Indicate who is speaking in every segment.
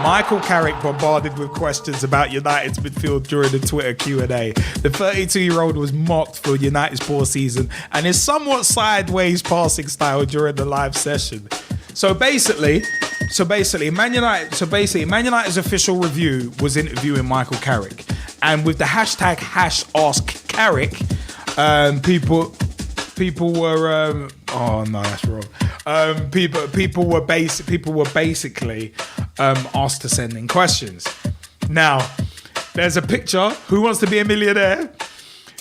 Speaker 1: Michael Carrick bombarded with questions about United's midfield during the Twitter Q&A. The 32-year-old was mocked for United's poor season and his somewhat sideways passing style during the live session. So basically, Man United's official review was interviewing Michael Carrick, and with the hashtag #AskCarrick, people were oh no, that's wrong. People were basically asked to send in questions. Now, there's a picture. Who wants to be a millionaire?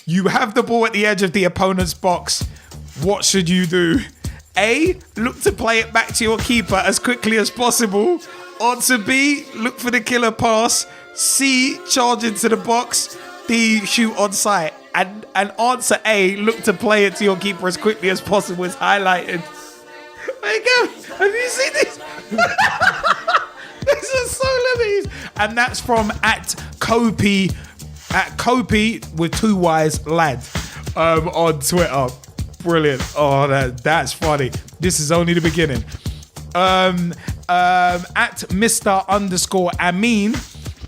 Speaker 1: You have the ball at the edge of the opponent's box. What should you do? A, look to play it back to your keeper as quickly as possible. Answer B, look for the killer pass. C, charge into the box. D, shoot on sight. And answer A, look to play it to your keeper as quickly as possible is highlighted. There you go. Have you seen this? This is so limited. And that's from @Kopi with 2 Y's lad on Twitter. Brilliant. Oh, that's funny. This is only the beginning. @Mr_Amin,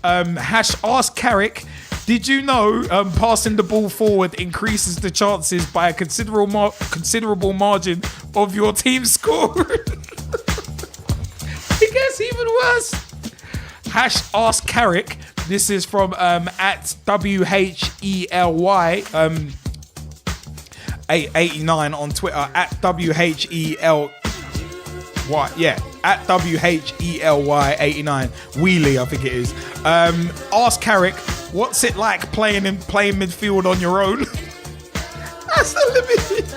Speaker 1: #AskCarrick. Did you know passing the ball forward increases the chances by a considerable margin of your team scoring? It gets even worse. #AskCarrick. This is from @WHELY 89 on Twitter, @WHELY. Yeah, @WHELY 89. Wheelie, I think it is. Ask Carrick, what's it like playing midfield on your own? That's the limit.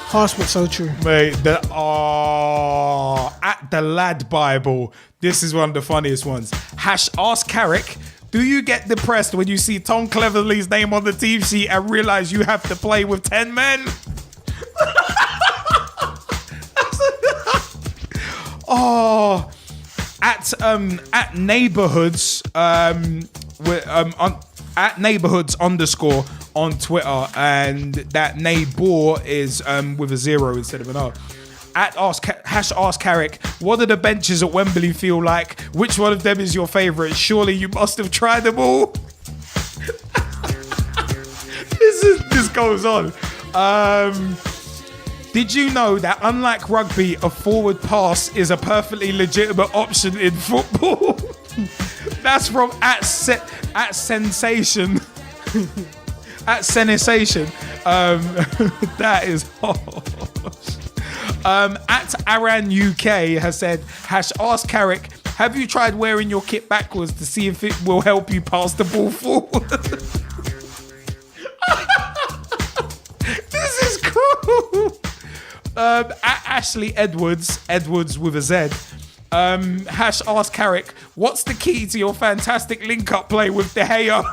Speaker 2: Harsh but so true.
Speaker 1: Mate, the Lad Bible. This is one of the funniest ones. #Ask Carrick. Do you get depressed when you see Tom Cleverley's name on the team sheet and realize you have to play with 10 men? Oh, at neighborhoods @neighborhoods_ on Twitter, and that neighbor is with a 0 instead of an R. #Ask Carrick. What do the benches at Wembley feel like? Which one of them is your favourite? Surely you must have tried them all. This goes on. Did you know that unlike rugby, a forward pass is a perfectly legitimate option in football? That's from @Sensation. @Sensation. That is harsh. @Aran UK has said, #Ask Carrick. Have you tried wearing your kit backwards to see if it will help you pass the ball forward? This is cool. @Ashley Edwards with a Z. #Ask Carrick. What's the key to your fantastic link-up play with De Gea?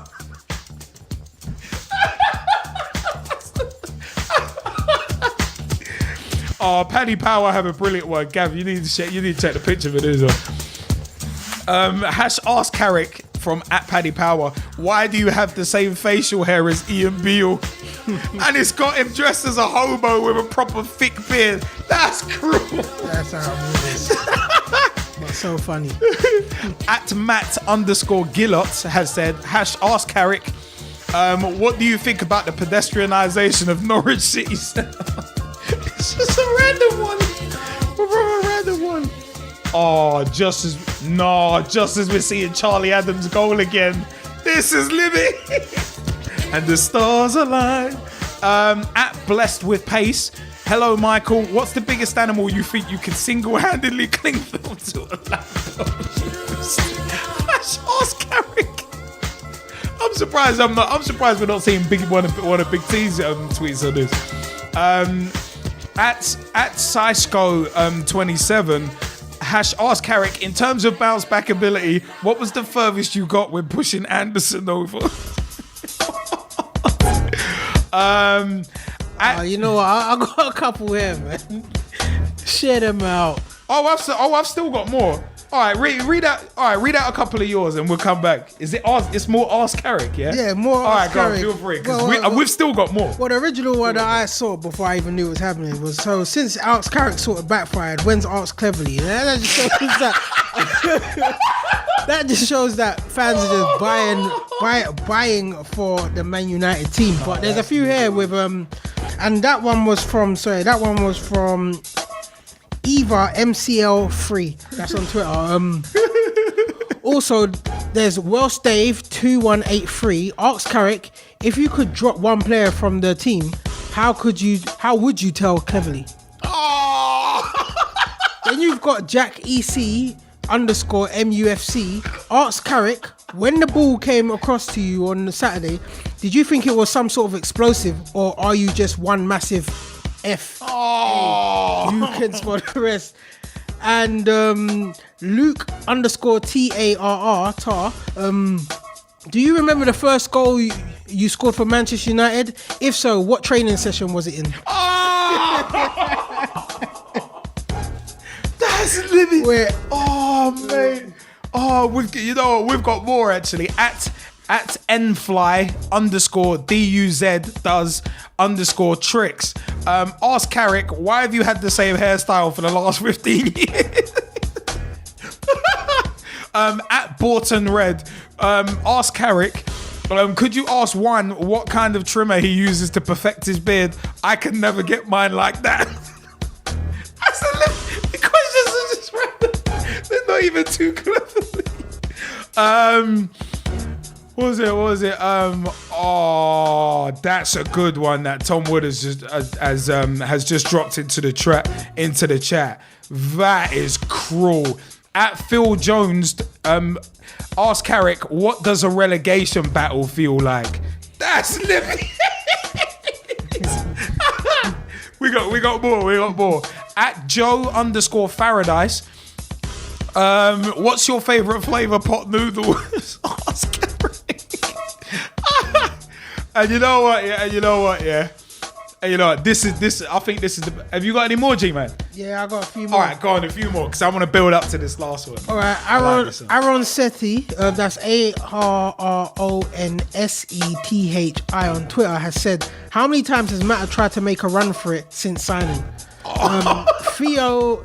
Speaker 1: Oh, Paddy Power have a brilliant one. Gav, you need to check the picture of it as well. #Ask Carrick from @Paddy Power. Why do you have the same facial hair as Ian Beale? And it's got him dressed as a hobo with a proper thick beard. That's cruel.
Speaker 2: That's how it is. But so funny.
Speaker 1: @Matt_Gillot has said, #Ask Carrick. What do you think about the pedestrianisation of Norwich City Centre? It's just a random one. Oh, just as we're seeing Charlie Adams' goal again. This is living. And the stars align. @Blessed with Pace. Hello, Michael. What's the biggest animal you think you can single-handedly cling them to a lamppost? #Ask Carrick. I'm surprised we're not seeing one of Big T's tweets on this. @Sysco 27. #Ask Carrick. In terms of bounce back ability, what was the furthest you got when pushing Anderson over?
Speaker 2: You know what? I got a couple here, man. Share them out.
Speaker 1: I've still got more. All right, read out. All right, read out a couple of yours, and we'll come back. Is it? It's more Ask Carrick, yeah.
Speaker 2: Yeah, more
Speaker 1: All right,
Speaker 2: Ask
Speaker 1: go on,
Speaker 2: Carrick.
Speaker 1: feel free, because we've still got more.
Speaker 2: Well, the original one that I saw before I even knew what was happening was, so since Ask Carrick sort of backfired, when's Ask Cleverly? That just shows that. That just shows that fans are just buying for the Man United team. But there's a few here with and that one was from Eva MCL3. That's on Twitter. Also, there's Welsh Dave 2183. Asks Carrick, if you could drop one player from the team, how would you tell Cleverly? Then you've got Jack EC _MUFC. Asks Carrick, when the ball came across to you on the Saturday, did you think it was some sort of explosive, or are you just one massive F? You can spot the rest. And Luke _TARR Tar. Do you remember the first goal you scored for Manchester United? If so, what training session was it in?
Speaker 1: That's living. Mate. We've got more actually. At nfly _DUZ does _tricks. Ask Carrick, why have you had the same hairstyle for the last 15 years? At Borton Red, ask Carrick, could you ask one what kind of trimmer he uses to perfect his beard? I can never get mine like that. The questions are just random. They're not even too clever. What was it? That's a good one that Tom Wood has just dropped into the chat. That is cruel. At Phil Jones, ask Carrick, what does a relegation battle feel like? That's living. We got more. At Joe _Faradise, what's your favourite flavour pot noodles? Ask Carrick. And you know what? This. I think this is the. Have you got any more, G-Man?
Speaker 2: Yeah, I got a few more.
Speaker 1: All right, go on, a few more, because I want to build up to this last one.
Speaker 2: All right, Aaron Sethi, that's ARRONSETHI on Twitter, has said, how many times has Matta tried to make a run for it since signing? Theo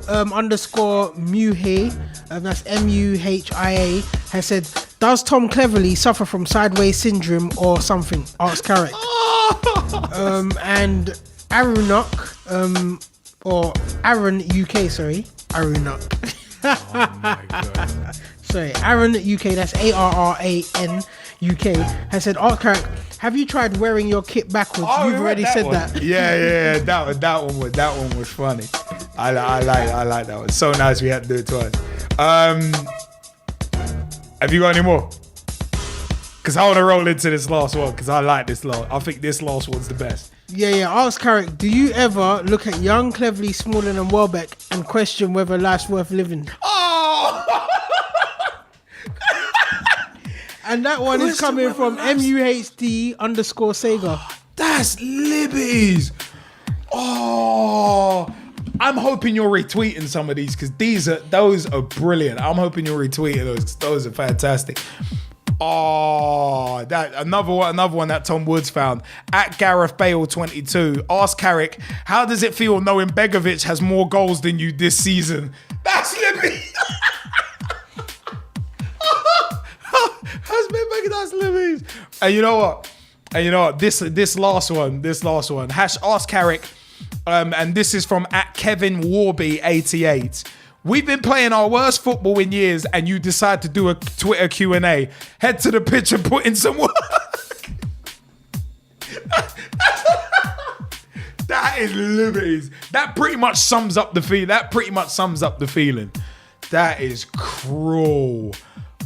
Speaker 2: _Muhe, that's MUHIA, has said, does Tom Cleverly suffer from sideways syndrome or something? Ask Carrick. And Arunok, or Aaron UK, sorry. Arunok.
Speaker 1: Oh my God.
Speaker 2: Sorry, Aaron UK, that's ARRAN UK, has said, Art Carrick, have you tried wearing your kit backwards? You've already said
Speaker 1: one.
Speaker 2: that.
Speaker 1: Yeah. That one was funny. I like that one. So nice we had to do it twice. Have you got any more? Because I want to roll into this last one, because I like this last. I think this last one's the best.
Speaker 2: Yeah. Ask Carrick, do you ever look at young, Cleverly, Smalling and Welbeck and question whether life's worth living?
Speaker 1: Oh!
Speaker 2: And that one is coming from MUHD _Sega.
Speaker 1: That's Libby's. Oh, I'm hoping you're retweeting some of these, because those are brilliant. I'm hoping you're retweeting those, 'cause those are fantastic. Oh, that another one that Tom Woods found. At Gareth Bale 22, ask Carrick, how does it feel knowing Begovic has more goals than you this season? That's Libby. That's Libby's. And you know what? This last one. Ask Carrick. And this is from at Kevin Warby 88. We've been playing our worst football in years, and you decide to do a Twitter Q&A. Head to the pitch and put in some work. That is Libby's. That pretty much sums up the feeling. That is cruel.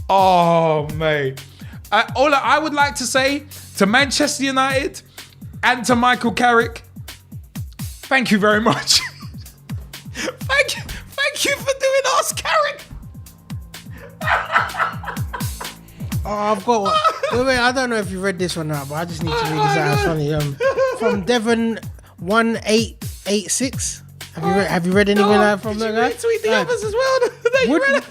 Speaker 1: Oh, mate. All I would like to say to Manchester United and to Michael Carrick, thank you very much. Thank you for doing Ask Carrick.
Speaker 2: I've got one. Wait, I don't know if you read this one now, but I just need to read this out. It's funny. From Devon 1886. Have you read anything like that from that guy?
Speaker 1: Retweet the others as well.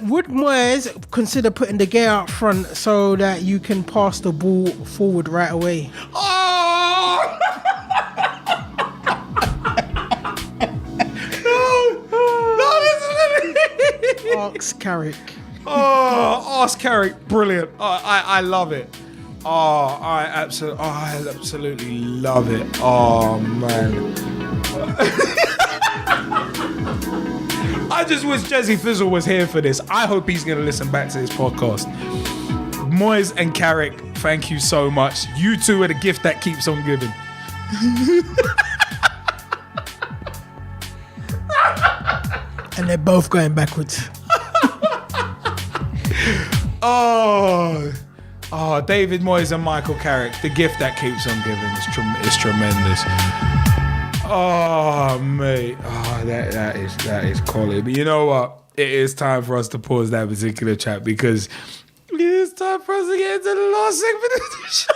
Speaker 2: Would Moyes consider putting the gear out front so that you can pass the ball forward right away?
Speaker 1: Oh! no,
Speaker 2: Ask Carrick.
Speaker 1: Oh, Ask Carrick, brilliant. Oh, I love it. Oh, I absolutely love it. Oh man. I just wish Jesse Fizzle was here for this. I hope he's going to listen back to this podcast. Moyes and Carrick, thank you so much. You two are the gift that keeps on giving.
Speaker 2: And they're both going backwards.
Speaker 1: Oh, David Moyes and Michael Carrick, the gift that keeps on giving is tremendous. Oh, mate. Oh, that is quality. But you know what? It is time for us to pause that particular chat because it is time for us to get into the last segment of the show.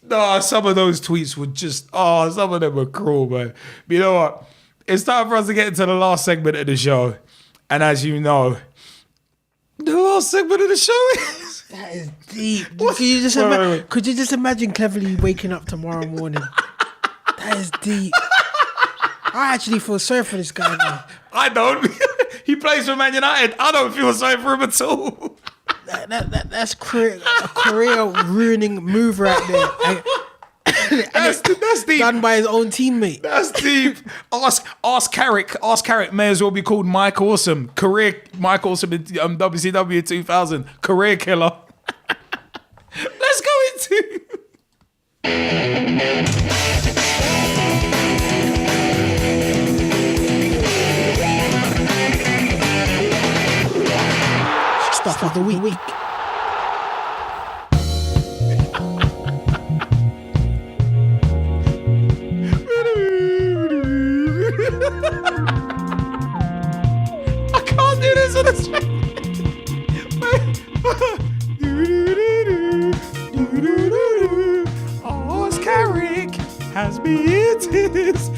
Speaker 1: No, some of those tweets were just, some of them were cruel, man. But you know what? It's time for us to get into the last segment of the show. And as you know, the last segment of the show is...
Speaker 2: That is deep. Could you just imagine Cleverly waking up tomorrow morning? That is deep. I actually feel sorry for this guy now.
Speaker 1: I don't. He plays for Man United. I don't feel sorry for him at all.
Speaker 2: That's a career ruining move right there.
Speaker 1: That's deep.
Speaker 2: Done by his own teammate.
Speaker 1: That's deep. Ask Carrick. Ask Carrick may as well be called Mike Awesome. Mike Awesome in WCW 2000. Career killer. Let's go into...
Speaker 2: Stuff of the week.
Speaker 1: I can't do this on the street. Ask Carrick has me in tears.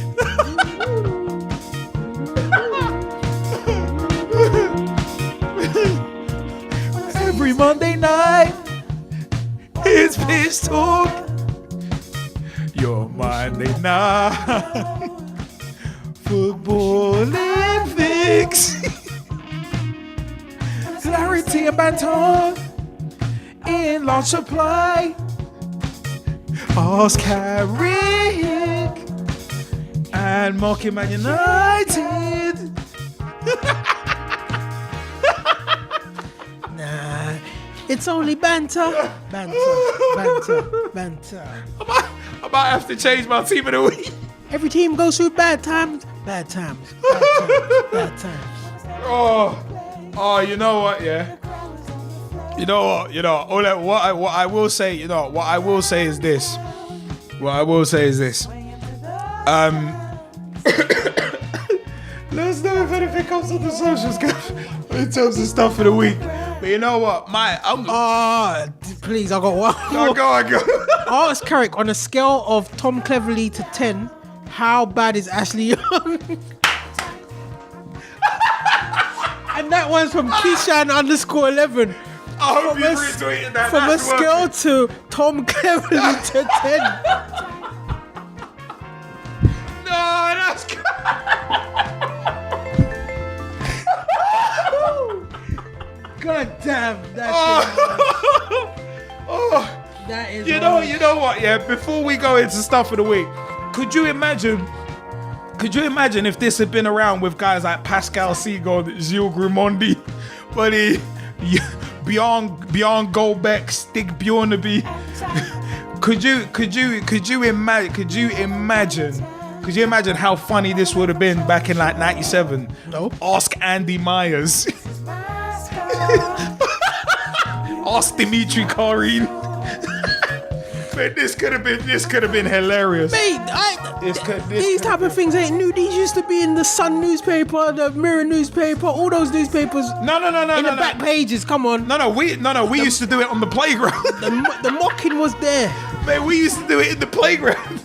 Speaker 1: Every Monday night, it's Pitch Talk. Your Monday night football and fix. Clarity and banter in large supply. Ask Carrick and mocking Man United.
Speaker 2: Nah, it's only banter. Banter.
Speaker 1: I might have to change my team of the week.
Speaker 2: Every team goes through bad times. Bad times.
Speaker 1: Oh, you know what? Yeah. You know what? What I will say. You know what I will say is this. Let's know if anything comes on the socials, guys, in terms of stuff for the week. But you know what?
Speaker 2: Please, I got one.
Speaker 1: No, go on.
Speaker 2: Ask Carrick, on a scale of Tom Cleverly to 10, how bad is Ashley Young? And that one's from Kishan_11.
Speaker 1: I hope you retweeted that.
Speaker 2: From a scale to Tom Cleverly to 10.
Speaker 1: No, that's good.
Speaker 2: God damn, that is.
Speaker 1: You know what? Yeah. Before we go into stuff of the week, could you imagine if this had been around with guys like Pascal Seagull, Gilles Grimondi, buddy, Bjorn Goldbeck, Stig Bjornaby? Could you imagine how funny this would have been back in like 97?
Speaker 2: No.
Speaker 1: Ask Andy Myers. Ask Dimitri Karin. But this could have been hilarious.
Speaker 2: Mate, these type of things ain't new. These used to be in the Sun newspaper, the Mirror newspaper, all those newspapers.
Speaker 1: No.
Speaker 2: In the back pages, come on.
Speaker 1: We used to do it on the playground.
Speaker 2: The mocking was there.
Speaker 1: Man, we used to do it in the playground.